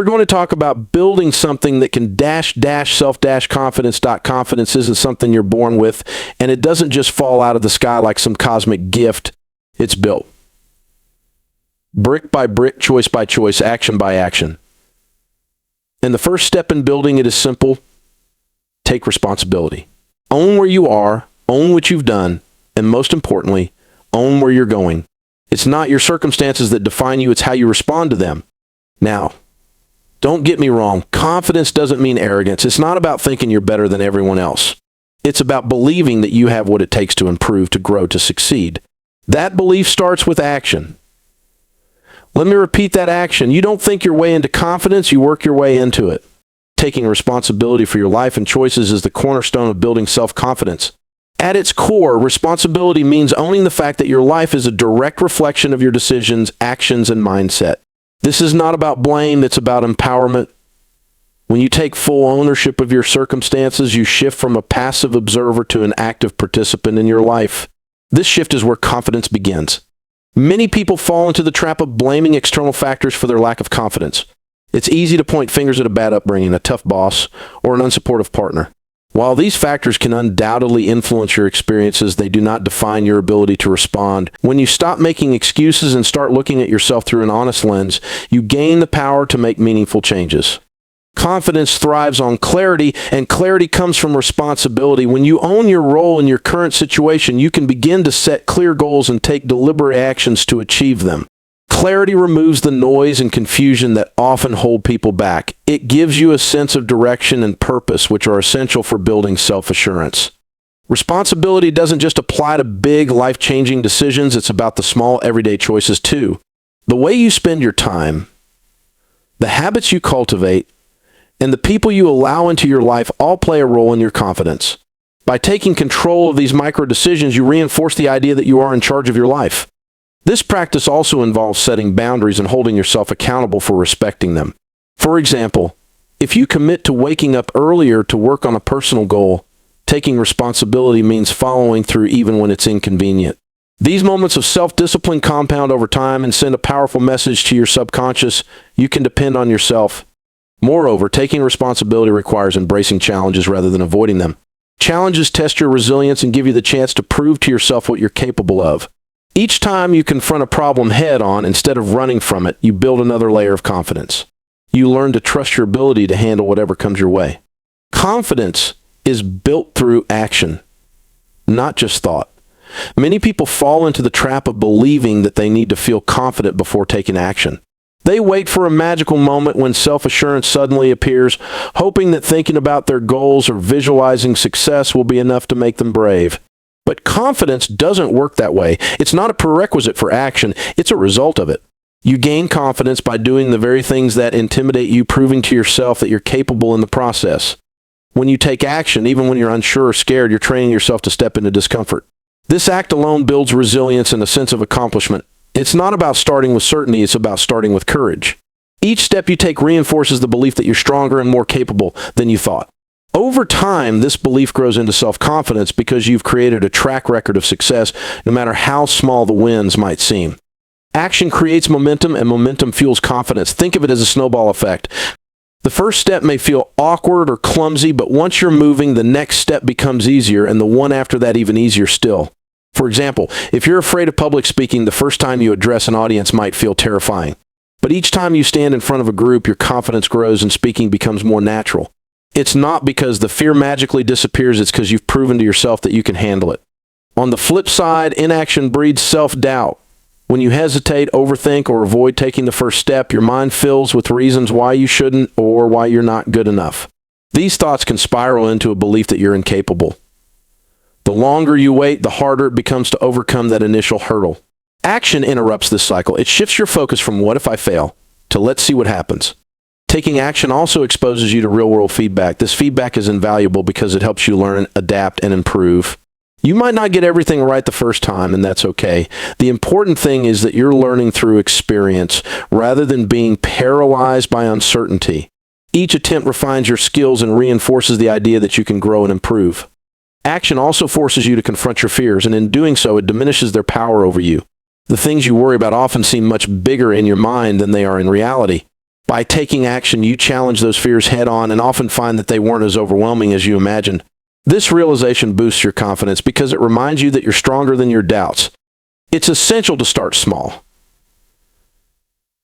going to talk about building something that can self-confidence. Confidence isn't something you're born with, and it doesn't just fall out of the sky like some cosmic gift. It's built. Brick by brick, choice by choice, action by action. And the first step in building it is simple. Take responsibility. Own where you are, own what you've done, and most importantly, own where you're going. It's not your circumstances that define you, it's how you respond to them. Now, don't get me wrong, confidence doesn't mean arrogance. It's not about thinking you're better than everyone else. It's about believing that you have what it takes to improve, to grow, to succeed. That belief starts with action. Let me repeat that action. You don't think your way into confidence, you work your way into it. Taking responsibility for your life and choices is the cornerstone of building self-confidence. At its core, responsibility means owning the fact that your life is a direct reflection of your decisions, actions, and mindset. This is not about blame, it's about empowerment. When you take full ownership of your circumstances, you shift from a passive observer to an active participant in your life. This shift is where confidence begins. Many people fall into the trap of blaming external factors for their lack of confidence. It's easy to point fingers at a bad upbringing, a tough boss, or an unsupportive partner. While these factors can undoubtedly influence your experiences, they do not define your ability to respond. When you stop making excuses and start looking at yourself through an honest lens, you gain the power to make meaningful changes. Confidence thrives on clarity, and clarity comes from responsibility. When you own your role in your current situation, you can begin to set clear goals and take deliberate actions to achieve them. Clarity removes the noise and confusion that often hold people back. It gives you a sense of direction and purpose, which are essential for building self-assurance. Responsibility doesn't just apply to big, life-changing decisions. It's about the small, everyday choices, too. The way you spend your time, the habits you cultivate, and the people you allow into your life all play a role in your confidence. By taking control of these micro decisions, you reinforce the idea that you are in charge of your life. This practice also involves setting boundaries and holding yourself accountable for respecting them. For example, if you commit to waking up earlier to work on a personal goal, taking responsibility means following through even when it's inconvenient. These moments of self-discipline compound over time and send a powerful message to your subconscious: you can depend on yourself. Moreover, taking responsibility requires embracing challenges rather than avoiding them. Challenges test your resilience and give you the chance to prove to yourself what you're capable of. Each time you confront a problem head-on instead of running from it, you build another layer of confidence. You learn to trust your ability to handle whatever comes your way. Confidence is built through action, not just thought. Many people fall into the trap of believing that they need to feel confident before taking action. They wait for a magical moment when self-assurance suddenly appears, hoping that thinking about their goals or visualizing success will be enough to make them brave. But confidence doesn't work that way. It's not a prerequisite for action, it's a result of it. You gain confidence by doing the very things that intimidate you, proving to yourself that you're capable in the process. When you take action, even when you're unsure or scared, you're training yourself to step into discomfort. This act alone builds resilience and a sense of accomplishment. It's not about starting with certainty, it's about starting with courage. Each step you take reinforces the belief that you're stronger and more capable than you thought. Over time, this belief grows into self-confidence because you've created a track record of success, no matter how small the wins might seem. Action creates momentum, and momentum fuels confidence. Think of it as a snowball effect. The first step may feel awkward or clumsy, but once you're moving, the next step becomes easier, and the one after that even easier still. For example, if you're afraid of public speaking, the first time you address an audience might feel terrifying. But each time you stand in front of a group, your confidence grows and speaking becomes more natural. It's not because the fear magically disappears, it's because you've proven to yourself that you can handle it. On the flip side, inaction breeds self-doubt. When you hesitate, overthink, or avoid taking the first step, your mind fills with reasons why you shouldn't or why you're not good enough. These thoughts can spiral into a belief that you're incapable. The longer you wait, the harder it becomes to overcome that initial hurdle. Action interrupts this cycle. It shifts your focus from "what if I fail" to "let's see what happens." Taking action also exposes you to real-world feedback. This feedback is invaluable because it helps you learn, adapt, and improve. You might not get everything right the first time, and that's okay. The important thing is that you're learning through experience rather than being paralyzed by uncertainty. Each attempt refines your skills and reinforces the idea that you can grow and improve. Action also forces you to confront your fears, and in doing so, it diminishes their power over you. The things you worry about often seem much bigger in your mind than they are in reality. By taking action, you challenge those fears head on and often find that they weren't as overwhelming as you imagined. This realization boosts your confidence because it reminds you that you're stronger than your doubts. It's essential to start small.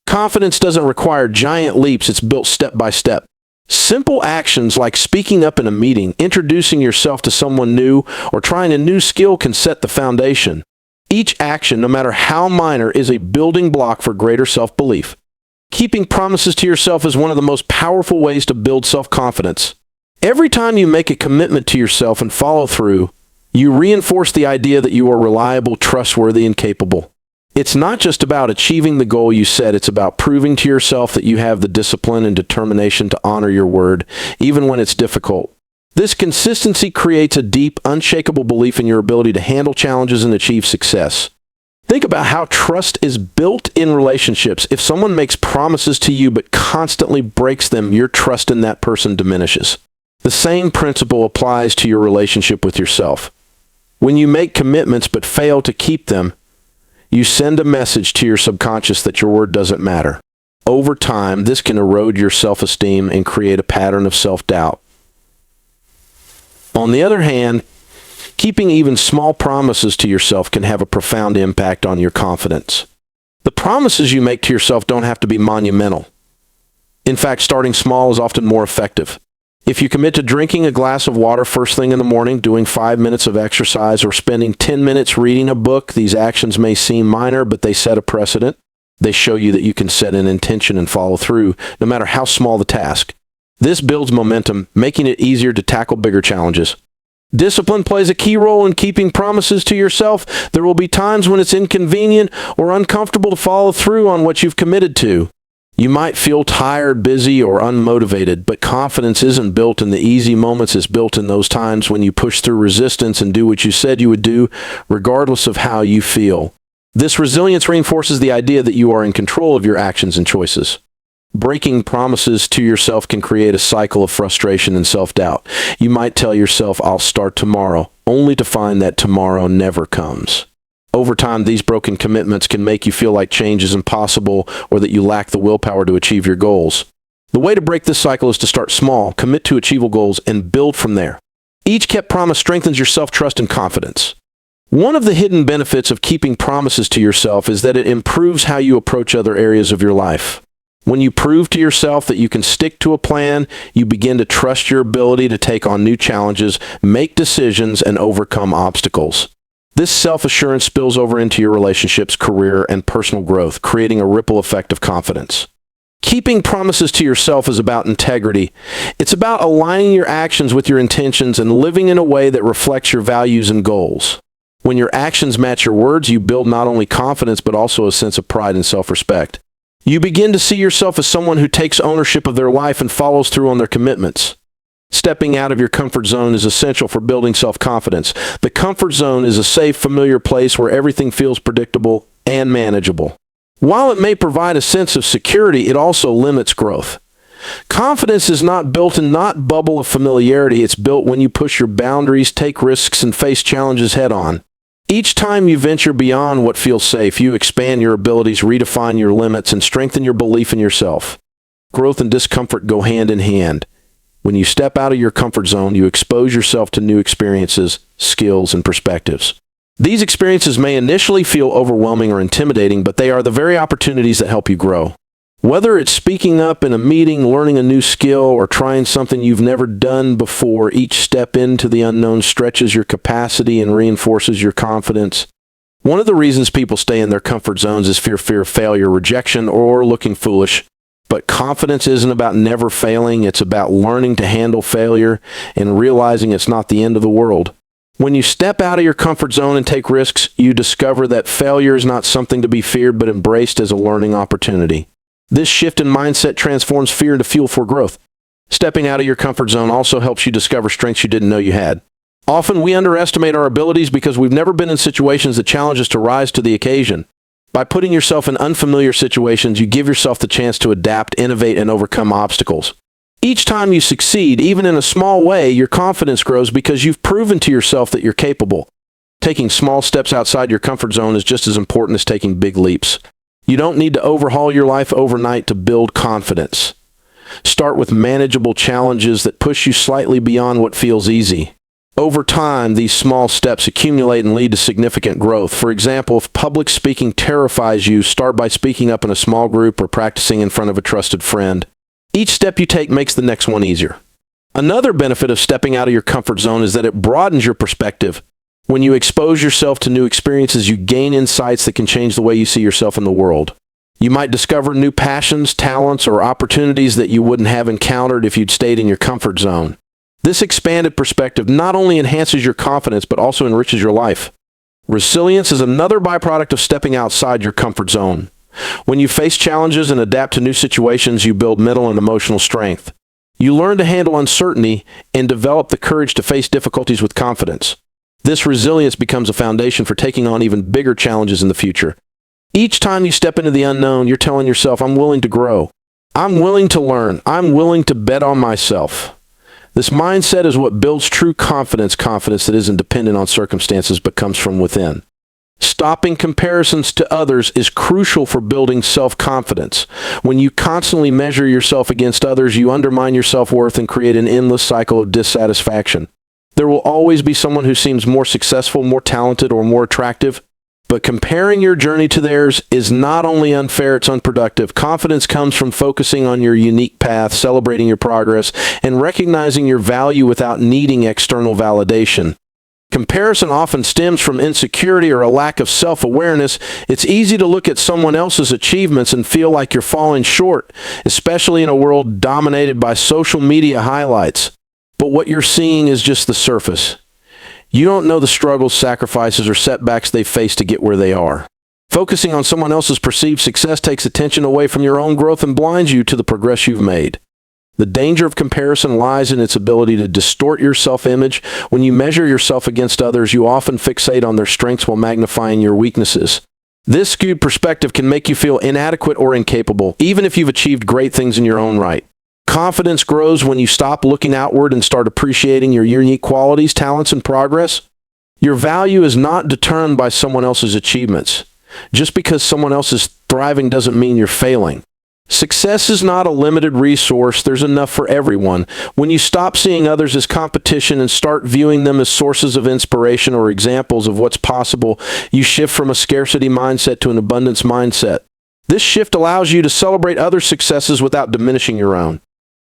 Confidence doesn't require giant leaps, it's built step by step. Simple actions like speaking up in a meeting, introducing yourself to someone new, or trying a new skill can set the foundation. Each action, no matter how minor, is a building block for greater self-belief. Keeping promises to yourself is one of the most powerful ways to build self-confidence. Every time you make a commitment to yourself and follow through, you reinforce the idea that you are reliable, trustworthy, and capable. It's not just about achieving the goal you set, it's about proving to yourself that you have the discipline and determination to honor your word, even when it's difficult. This consistency creates a deep, unshakable belief in your ability to handle challenges and achieve success. Think about how trust is built in relationships. If someone makes promises to you but constantly breaks them, your trust in that person diminishes. The same principle applies to your relationship with yourself. When you make commitments but fail to keep them, you send a message to your subconscious that your word doesn't matter. Over time, this can erode your self-esteem and create a pattern of self-doubt. On the other hand, keeping even small promises to yourself can have a profound impact on your confidence. The promises you make to yourself don't have to be monumental. In fact, starting small is often more effective. If you commit to drinking a glass of water first thing in the morning, doing 5 minutes of exercise, or spending 10 minutes reading a book, these actions may seem minor, but they set a precedent. They show you that you can set an intention and follow through, no matter how small the task. This builds momentum, making it easier to tackle bigger challenges. Discipline plays a key role in keeping promises to yourself. There will be times when it's inconvenient or uncomfortable to follow through on what you've committed to. You might feel tired, busy, or unmotivated, but confidence isn't built in the easy moments. It's built in those times when you push through resistance and do what you said you would do, regardless of how you feel. This resilience reinforces the idea that you are in control of your actions and choices. Breaking promises to yourself can create a cycle of frustration and self-doubt. You might tell yourself, "I'll start tomorrow," only to find that tomorrow never comes. Over time, these broken commitments can make you feel like change is impossible or that you lack the willpower to achieve your goals. The way to break this cycle is to start small, commit to achievable goals, and build from there. Each kept promise strengthens your self-trust and confidence. One of the hidden benefits of keeping promises to yourself is that it improves how you approach other areas of your life. When you prove to yourself that you can stick to a plan, you begin to trust your ability to take on new challenges, make decisions, and overcome obstacles. This self-assurance spills over into your relationships, career, and personal growth, creating a ripple effect of confidence. Keeping promises to yourself is about integrity. It's about aligning your actions with your intentions and living in a way that reflects your values and goals. When your actions match your words, you build not only confidence but also a sense of pride and self-respect. You begin to see yourself as someone who takes ownership of their life and follows through on their commitments. Stepping out of your comfort zone is essential for building self-confidence. The comfort zone is a safe, familiar place where everything feels predictable and manageable. While it may provide a sense of security, it also limits growth. Confidence is not built in that bubble of familiarity. It's built when you push your boundaries, take risks, and face challenges head-on. Each time you venture beyond what feels safe, you expand your abilities, redefine your limits, and strengthen your belief in yourself. Growth and discomfort go hand in hand. When you step out of your comfort zone, you expose yourself to new experiences, skills, and perspectives. These experiences may initially feel overwhelming or intimidating, but they are the very opportunities that help you grow. Whether it's speaking up in a meeting, learning a new skill, or trying something you've never done before, each step into the unknown stretches your capacity and reinforces your confidence. One of the reasons people stay in their comfort zones is fear of failure, rejection, or looking foolish. But confidence isn't about never failing. It's about learning to handle failure and realizing it's not the end of the world. When you step out of your comfort zone and take risks, you discover that failure is not something to be feared but embraced as a learning opportunity. This shift in mindset transforms fear into fuel for growth. Stepping out of your comfort zone also helps you discover strengths you didn't know you had. Often we underestimate our abilities because we've never been in situations that challenge us to rise to the occasion. By putting yourself in unfamiliar situations, you give yourself the chance to adapt, innovate, and overcome obstacles. Each time you succeed, even in a small way, your confidence grows because you've proven to yourself that you're capable. Taking small steps outside your comfort zone is just as important as taking big leaps. You don't need to overhaul your life overnight to build confidence. Start with manageable challenges that push you slightly beyond what feels easy. Over time, these small steps accumulate and lead to significant growth. For example, if public speaking terrifies you, start by speaking up in a small group or practicing in front of a trusted friend. Each step you take makes the next one easier. Another benefit of stepping out of your comfort zone is that it broadens your perspective. When you expose yourself to new experiences, you gain insights that can change the way you see yourself in the world. You might discover new passions, talents, or opportunities that you wouldn't have encountered if you'd stayed in your comfort zone. This expanded perspective not only enhances your confidence, but also enriches your life. Resilience is another byproduct of stepping outside your comfort zone. When you face challenges and adapt to new situations, you build mental and emotional strength. You learn to handle uncertainty and develop the courage to face difficulties with confidence. This resilience becomes a foundation for taking on even bigger challenges in the future. Each time you step into the unknown, you're telling yourself, I'm willing to grow. I'm willing to learn. I'm willing to bet on myself. This mindset is what builds true confidence that isn't dependent on circumstances but comes from within. Stopping comparisons to others is crucial for building self-confidence. When you constantly measure yourself against others, you undermine your self-worth and create an endless cycle of dissatisfaction. There will always be someone who seems more successful, more talented, or more attractive. But comparing your journey to theirs is not only unfair, it's unproductive. Confidence comes from focusing on your unique path, celebrating your progress, and recognizing your value without needing external validation. Comparison often stems from insecurity or a lack of self-awareness. It's easy to look at someone else's achievements and feel like you're falling short, especially in a world dominated by social media highlights. But what you're seeing is just the surface. You don't know the struggles, sacrifices, or setbacks they face to get where they are. Focusing on someone else's perceived success takes attention away from your own growth and blinds you to the progress you've made. The danger of comparison lies in its ability to distort your self-image. When you measure yourself against others, you often fixate on their strengths while magnifying your weaknesses. This skewed perspective can make you feel inadequate or incapable, even if you've achieved great things in your own right. Confidence grows when you stop looking outward and start appreciating your unique qualities, talents, and progress. Your value is not determined by someone else's achievements. Just because someone else is thriving doesn't mean you're failing. Success is not a limited resource. There's enough for everyone. When you stop seeing others as competition and start viewing them as sources of inspiration or examples of what's possible, you shift from a scarcity mindset to an abundance mindset. This shift allows you to celebrate other successes without diminishing your own.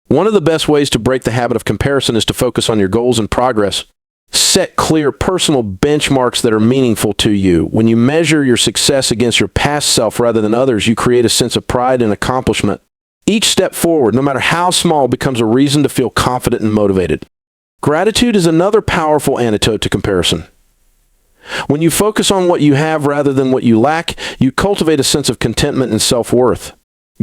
One of the best ways to break the habit of comparison is to focus on your goals and progress. Set clear personal benchmarks that are meaningful to you. When you measure your success against your past self rather than others, you create a sense of pride and accomplishment. Each step forward, no matter how small, becomes a reason to feel confident and motivated. Gratitude is another powerful antidote to comparison. When you focus on what you have rather than what you lack, you cultivate a sense of contentment and self-worth.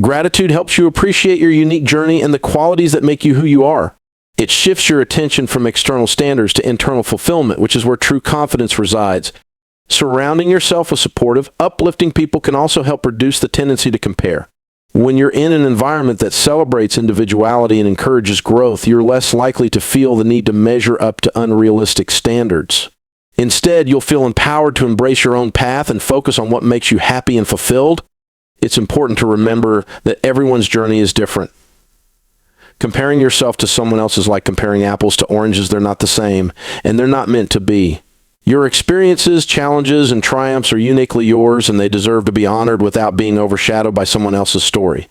Gratitude helps you appreciate your unique journey and the qualities that make you who you are. It shifts your attention from external standards to internal fulfillment, which is where true confidence resides. Surrounding yourself with supportive, uplifting people can also help reduce the tendency to compare. When you're in an environment that celebrates individuality and encourages growth, you're less likely to feel the need to measure up to unrealistic standards. Instead, you'll feel empowered to embrace your own path and focus on what makes you happy and fulfilled. It's important to remember that everyone's journey is different. Comparing yourself to someone else is like comparing apples to oranges. They're not the same, and they're not meant to be. Your experiences, challenges, and triumphs are uniquely yours, and they deserve to be honored without being overshadowed by someone else's story.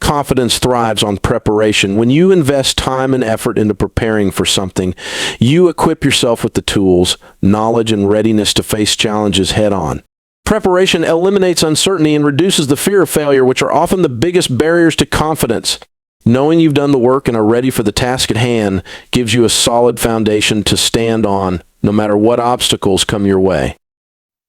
Confidence thrives on preparation. When you invest time and effort into preparing for something, you equip yourself with the tools, knowledge, and readiness to face challenges head-on. Preparation eliminates uncertainty and reduces the fear of failure, which are often the biggest barriers to confidence. Knowing you've done the work and are ready for the task at hand gives you a solid foundation to stand on, no matter what obstacles come your way.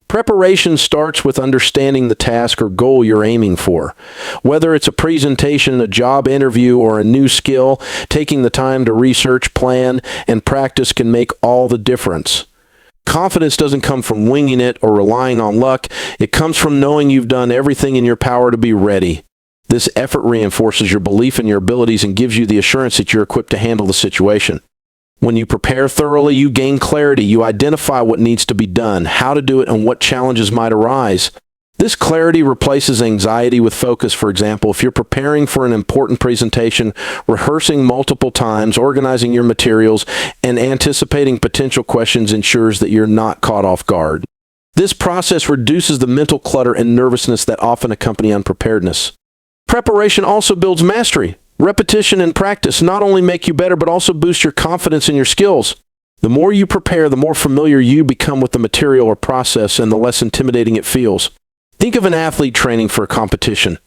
Preparation starts with understanding the task or goal you're aiming for. Whether it's a presentation, a job interview, or a new skill, taking the time to research, plan, and practice can make all the difference. Confidence doesn't come from winging it or relying on luck. It comes from knowing you've done everything in your power to be ready. This effort reinforces your belief in your abilities and gives you the assurance that you're equipped to handle the situation. When you prepare thoroughly, you gain clarity. You identify what needs to be done, how to do it, and what challenges might arise. This clarity replaces anxiety with focus. For example, if you're preparing for an important presentation, rehearsing multiple times, organizing your materials, and anticipating potential questions ensures that you're not caught off guard. This process reduces the mental clutter and nervousness that often accompany unpreparedness. Preparation also builds mastery. Repetition and practice not only make you better, but also boost your confidence in your skills. The more you prepare, the more familiar you become with the material or process, and the less intimidating it feels. Think of an athlete training for a competition.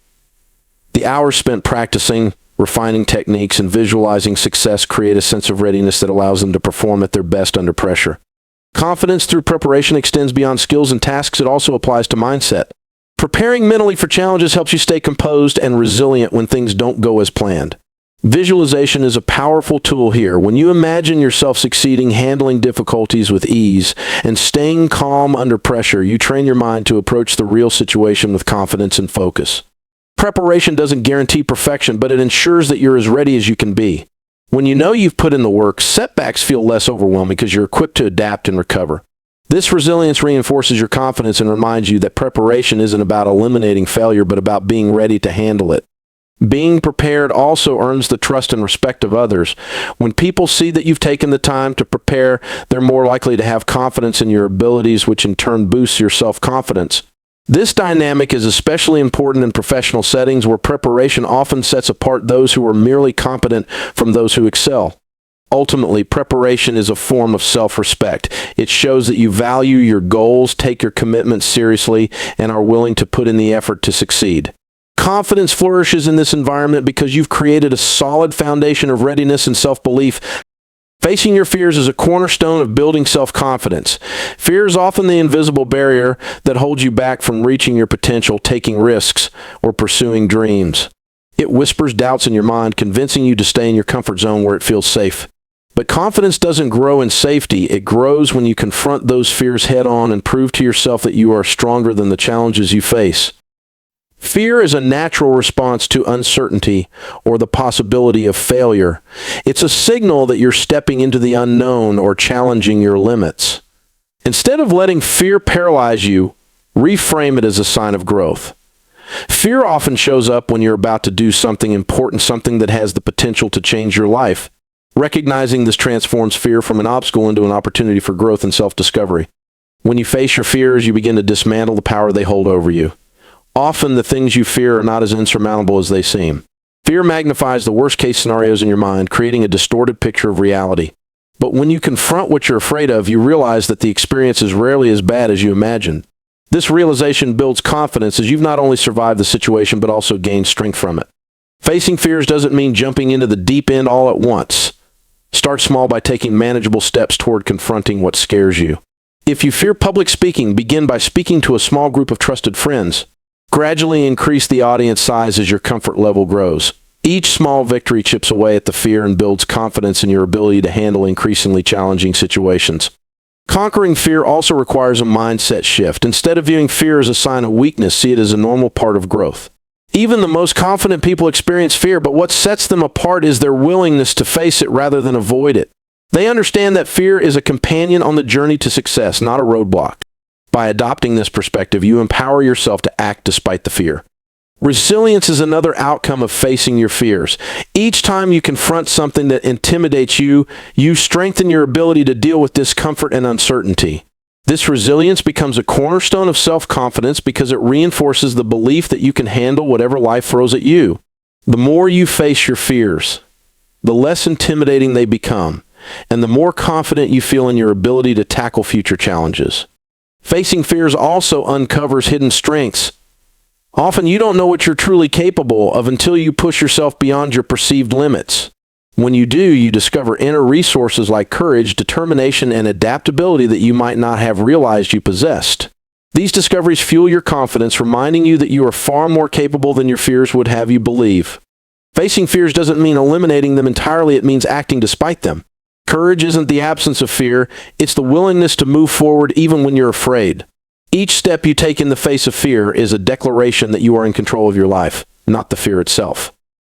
The hours spent practicing, refining techniques, and visualizing success create a sense of readiness that allows them to perform at their best under pressure. Confidence through preparation extends beyond skills and tasks. It also applies to mindset. Preparing mentally for challenges helps you stay composed and resilient when things don't go as planned. Visualization is a powerful tool here. When you imagine yourself succeeding, handling difficulties with ease, and staying calm under pressure, you train your mind to approach the real situation with confidence and focus. Preparation doesn't guarantee perfection, but it ensures that you're as ready as you can be. When you know you've put in the work, setbacks feel less overwhelming because you're equipped to adapt and recover. This resilience reinforces your confidence and reminds you that preparation isn't about eliminating failure, but about being ready to handle it. Being prepared also earns the trust and respect of others. When people see that you've taken the time to prepare, they're more likely to have confidence in your abilities, which in turn boosts your self-confidence. This dynamic is especially important in professional settings where preparation often sets apart those who are merely competent from those who excel. Ultimately, preparation is a form of self-respect. It shows that you value your goals, take your commitments seriously, and are willing to put in the effort to succeed. Confidence flourishes in this environment because you've created a solid foundation of readiness and self-belief. Facing your fears is a cornerstone of building self-confidence. Fear is often the invisible barrier that holds you back from reaching your potential, taking risks, or pursuing dreams. It whispers doubts in your mind, convincing you to stay in your comfort zone where it feels safe. But confidence doesn't grow in safety. It grows when you confront those fears head-on and prove to yourself that you are stronger than the challenges you face. Fear is a natural response to uncertainty or the possibility of failure. It's a signal that you're stepping into the unknown or challenging your limits. Instead of letting fear paralyze you, reframe it as a sign of growth. Fear often shows up when you're about to do something important, something that has the potential to change your life. Recognizing this transforms fear from an obstacle into an opportunity for growth and self-discovery. When you face your fears, you begin to dismantle the power they hold over you. Often the things you fear are not as insurmountable as they seem. Fear magnifies the worst-case scenarios in your mind, creating a distorted picture of reality. But when you confront what you're afraid of, you realize that the experience is rarely as bad as you imagined. This realization builds confidence as you've not only survived the situation but also gained strength from it. Facing fears doesn't mean jumping into the deep end all at once. Start small by taking manageable steps toward confronting what scares you. If you fear public speaking, begin by speaking to a small group of trusted friends. Gradually increase the audience size as your comfort level grows. Each small victory chips away at the fear and builds confidence in your ability to handle increasingly challenging situations. Conquering fear also requires a mindset shift. Instead of viewing fear as a sign of weakness, see it as a normal part of growth. Even the most confident people experience fear, but what sets them apart is their willingness to face it rather than avoid it. They understand that fear is a companion on the journey to success, not a roadblock. By adopting this perspective, you empower yourself to act despite the fear. Resilience is another outcome of facing your fears. Each time you confront something that intimidates you, you strengthen your ability to deal with discomfort and uncertainty. This resilience becomes a cornerstone of self-confidence because it reinforces the belief that you can handle whatever life throws at you. The more you face your fears, the less intimidating they become, and the more confident you feel in your ability to tackle future challenges. Facing fears also uncovers hidden strengths. Often you don't know what you're truly capable of until you push yourself beyond your perceived limits. When you do, you discover inner resources like courage, determination, and adaptability that you might not have realized you possessed. These discoveries fuel your confidence, reminding you that you are far more capable than your fears would have you believe. Facing fears doesn't mean eliminating them entirely, it means acting despite them. Courage isn't the absence of fear, it's the willingness to move forward even when you're afraid. Each step you take in the face of fear is a declaration that you are in control of your life, not the fear itself.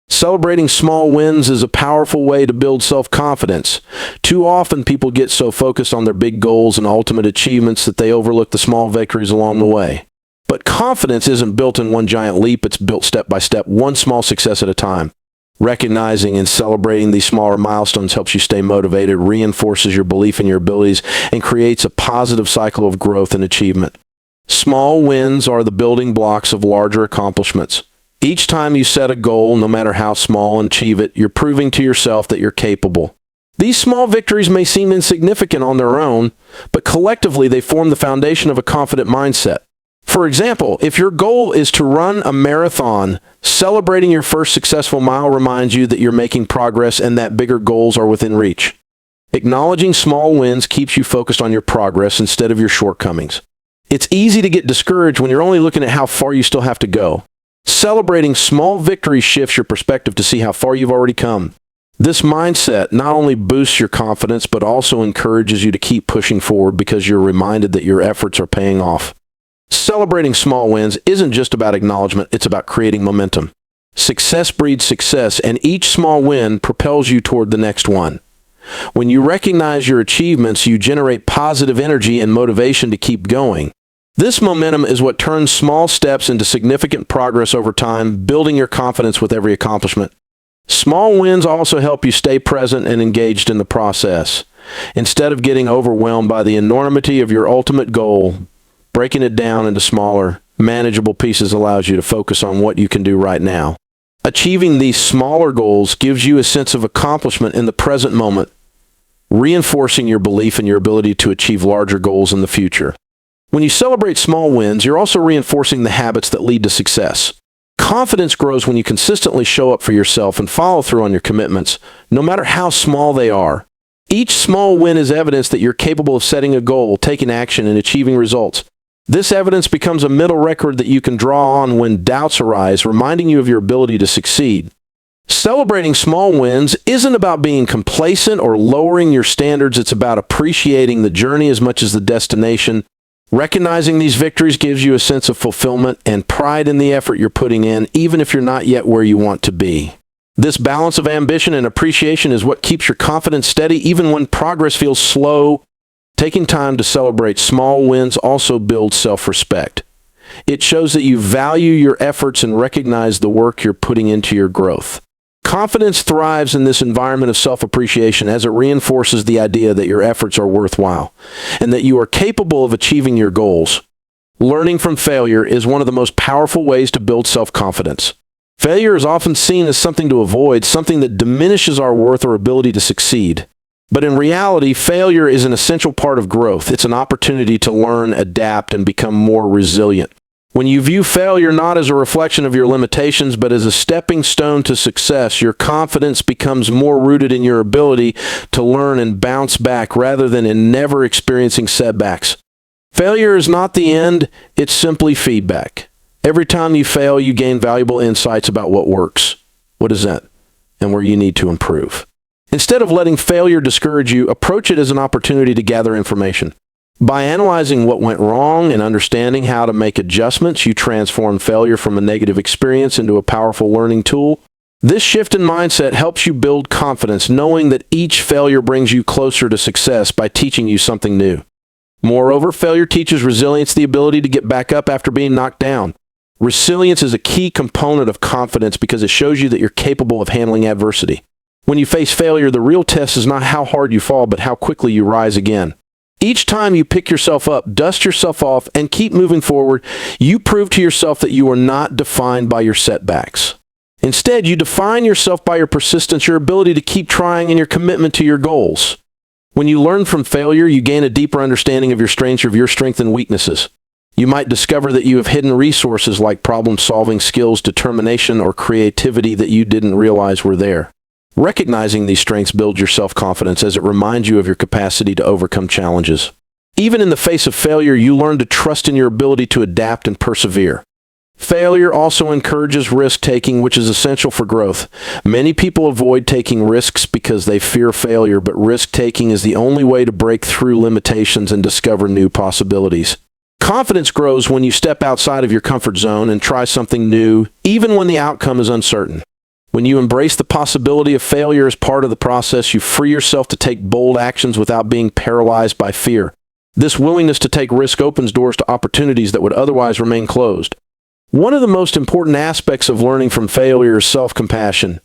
Celebrating small wins is a powerful way to build self-confidence. Too often people get so focused on their big goals and ultimate achievements that they overlook the small victories along the way. But confidence isn't built in one giant leap, it's built step by step, one small success at a time. Recognizing and celebrating these smaller milestones helps you stay motivated, reinforces your belief in your abilities, and creates a positive cycle of growth and achievement. Small wins are the building blocks of larger accomplishments. Each time you set a goal, no matter how small, and achieve it, you're proving to yourself that you're capable. These small victories may seem insignificant on their own, but collectively they form the foundation of a confident mindset. For example, if your goal is to run a marathon, celebrating your first successful mile reminds you that you're making progress and that bigger goals are within reach. Acknowledging small wins keeps you focused on your progress instead of your shortcomings. It's easy to get discouraged when you're only looking at how far you still have to go. Celebrating small victories shifts your perspective to see how far you've already come. This mindset not only boosts your confidence, but also encourages you to keep pushing forward because you're reminded that your efforts are paying off. Celebrating small wins isn't just about acknowledgement, it's about creating momentum. Success breeds success, and each small win propels you toward the next one. When you recognize your achievements, you generate positive energy and motivation to keep going. This momentum is what turns small steps into significant progress over time, building your confidence with every accomplishment. Small wins also help you stay present and engaged in the process. Instead of getting overwhelmed by the enormity of your ultimate goal, breaking it down into smaller, manageable pieces allows you to focus on what you can do right now. Achieving these smaller goals gives you a sense of accomplishment in the present moment, reinforcing your belief in your ability to achieve larger goals in the future. When you celebrate small wins, you're also reinforcing the habits that lead to success. Confidence grows when you consistently show up for yourself and follow through on your commitments, no matter how small they are. Each small win is evidence that you're capable of setting a goal, taking action, and achieving results. This evidence becomes a mental record that you can draw on when doubts arise, reminding you of your ability to succeed. Celebrating small wins isn't about being complacent or lowering your standards, it's about appreciating the journey as much as the destination. Recognizing these victories gives you a sense of fulfillment and pride in the effort you're putting in, even if you're not yet where you want to be. This balance of ambition and appreciation is what keeps your confidence steady even when progress feels slow. Taking time to celebrate small wins also builds self-respect. It shows that you value your efforts and recognize the work you're putting into your growth. Confidence thrives in this environment of self-appreciation as it reinforces the idea that your efforts are worthwhile and that you are capable of achieving your goals. Learning from failure is one of the most powerful ways to build self-confidence. Failure is often seen as something to avoid, something that diminishes our worth or ability to succeed. But in reality, failure is an essential part of growth. It's an opportunity to learn, adapt, and become more resilient. When you view failure not as a reflection of your limitations, but as a stepping stone to success, your confidence becomes more rooted in your ability to learn and bounce back rather than in never experiencing setbacks. Failure is not the end, it's simply feedback. Every time you fail, you gain valuable insights about what works, what isn't, and where you need to improve. Instead of letting failure discourage you, approach it as an opportunity to gather information. By analyzing what went wrong and understanding how to make adjustments, you transform failure from a negative experience into a powerful learning tool. This shift in mindset helps you build confidence, knowing that each failure brings you closer to success by teaching you something new. Moreover, failure teaches resilience, the ability to get back up after being knocked down. Resilience is a key component of confidence because it shows you that you're capable of handling adversity. When you face failure, the real test is not how hard you fall, but how quickly you rise again. Each time you pick yourself up, dust yourself off, and keep moving forward, you prove to yourself that you are not defined by your setbacks. Instead, you define yourself by your persistence, your ability to keep trying, and your commitment to your goals. When you learn from failure, you gain a deeper understanding of your strengths and weaknesses. You might discover that you have hidden resources like problem-solving skills, determination, or creativity that you didn't realize were there. Recognizing these strengths builds your self-confidence as it reminds you of your capacity to overcome challenges. Even in the face of failure, you learn to trust in your ability to adapt and persevere. Failure also encourages risk-taking, which is essential for growth. Many people avoid taking risks because they fear failure, but risk-taking is the only way to break through limitations and discover new possibilities. Confidence grows when you step outside of your comfort zone and try something new, even when the outcome is uncertain. When you embrace the possibility of failure as part of the process, you free yourself to take bold actions without being paralyzed by fear. This willingness to take risk opens doors to opportunities that would otherwise remain closed. One of the most important aspects of learning from failure is self-compassion.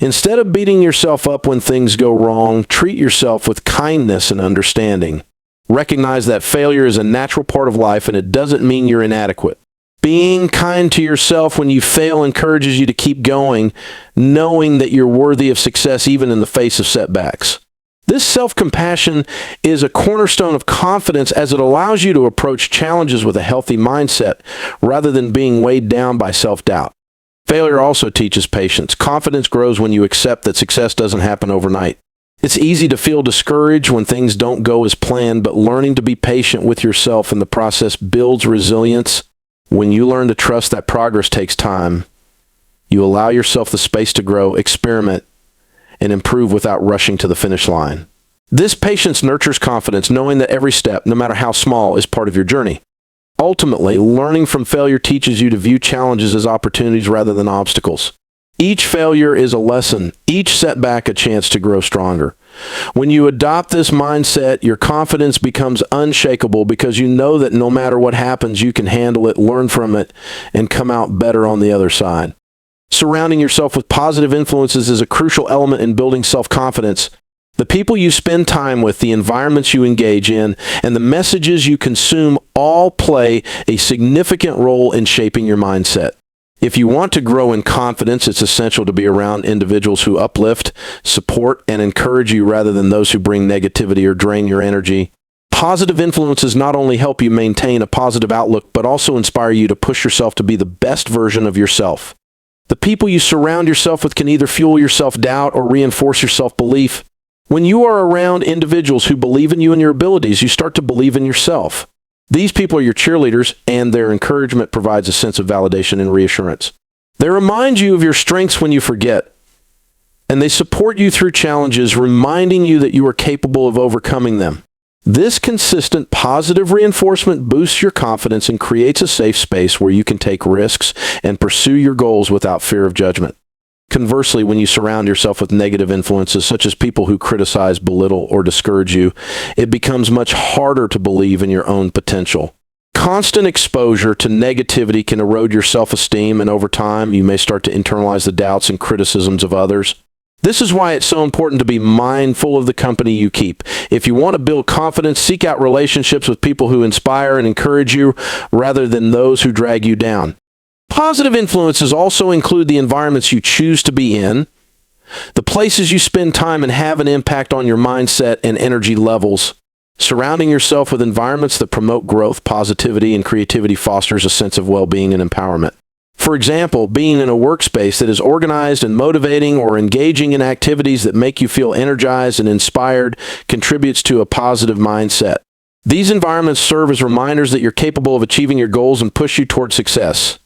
Instead of beating yourself up when things go wrong, treat yourself with kindness and understanding. Recognize that failure is a natural part of life and it doesn't mean you're inadequate. Being kind to yourself when you fail encourages you to keep going, knowing that you're worthy of success even in the face of setbacks. This self-compassion is a cornerstone of confidence as it allows you to approach challenges with a healthy mindset rather than being weighed down by self-doubt. Failure also teaches patience. Confidence grows when you accept that success doesn't happen overnight. It's easy to feel discouraged when things don't go as planned, but learning to be patient with yourself in the process builds resilience. When you learn to trust that progress takes time, you allow yourself the space to grow, experiment, and improve without rushing to the finish line. This patience nurtures confidence, knowing that every step, no matter how small, is part of your journey. Ultimately, learning from failure teaches you to view challenges as opportunities rather than obstacles. Each failure is a lesson, each setback a chance to grow stronger. When you adopt this mindset, your confidence becomes unshakable because you know that no matter what happens, you can handle it, learn from it, and come out better on the other side. Surrounding yourself with positive influences is a crucial element in building self-confidence. The people you spend time with, the environments you engage in, and the messages you consume all play a significant role in shaping your mindset. If you want to grow in confidence, it's essential to be around individuals who uplift, support, and encourage you rather than those who bring negativity or drain your energy. Positive influences not only help you maintain a positive outlook, but also inspire you to push yourself to be the best version of yourself. The people you surround yourself with can either fuel your self-doubt or reinforce your self-belief. When you are around individuals who believe in you and your abilities, you start to believe in yourself. These people are your cheerleaders, and their encouragement provides a sense of validation and reassurance. They remind you of your strengths when you forget, and they support you through challenges, reminding you that you are capable of overcoming them. This consistent positive reinforcement boosts your confidence and creates a safe space where you can take risks and pursue your goals without fear of judgment. Conversely, when you surround yourself with negative influences, such as people who criticize, belittle, or discourage you, it becomes much harder to believe in your own potential. Constant exposure to negativity can erode your self-esteem, and over time, you may start to internalize the doubts and criticisms of others. This is why it's so important to be mindful of the company you keep. If you want to build confidence, seek out relationships with people who inspire and encourage you rather than those who drag you down. Positive influences also include the environments you choose to be in, the places you spend time, and have an impact on your mindset and energy levels. Surrounding yourself with environments that promote growth, positivity, and creativity fosters a sense of well-being and empowerment. For example, being in a workspace that is organized and motivating or engaging in activities that make you feel energized and inspired contributes to a positive mindset. These environments serve as reminders that you're capable of achieving your goals and push you toward success.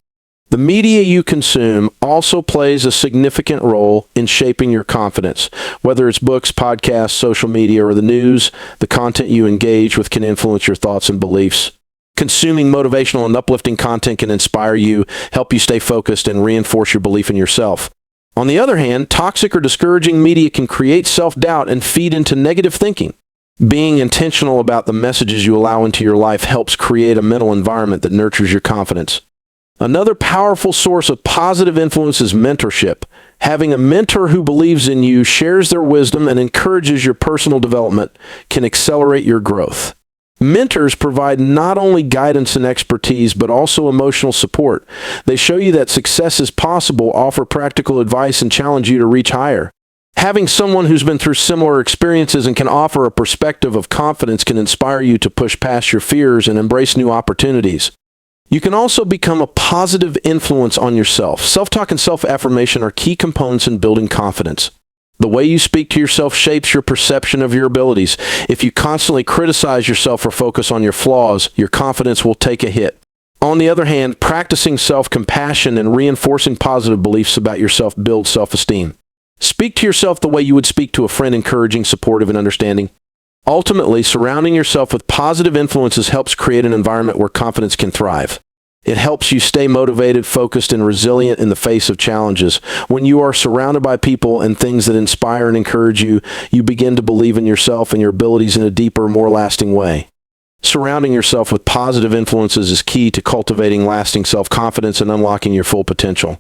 The media you consume also plays a significant role in shaping your confidence. Whether it's books, podcasts, social media, or the news, the content you engage with can influence your thoughts and beliefs. Consuming motivational and uplifting content can inspire you, help you stay focused, and reinforce your belief in yourself. On the other hand, toxic or discouraging media can create self-doubt and feed into negative thinking. Being intentional about the messages you allow into your life helps create a mental environment that nurtures your confidence. Another powerful source of positive influence is mentorship. Having a mentor who believes in you, shares their wisdom, and encourages your personal development can accelerate your growth. Mentors provide not only guidance and expertise, but also emotional support. They show you that success is possible, offer practical advice, and challenge you to reach higher. Having someone who's been through similar experiences and can offer a perspective of confidence can inspire you to push past your fears and embrace new opportunities. You can also become a positive influence on yourself. Self-talk and self-affirmation are key components in building confidence. The way you speak to yourself shapes your perception of your abilities. If you constantly criticize yourself or focus on your flaws, your confidence will take a hit. On the other hand, practicing self-compassion and reinforcing positive beliefs about yourself builds self-esteem. Speak to yourself the way you would speak to a friend, encouraging, supportive, and understanding. Ultimately, surrounding yourself with positive influences helps create an environment where confidence can thrive. It helps you stay motivated, focused, and resilient in the face of challenges. When you are surrounded by people and things that inspire and encourage you, you begin to believe in yourself and your abilities in a deeper, more lasting way. Surrounding yourself with positive influences is key to cultivating lasting self-confidence and unlocking your full potential.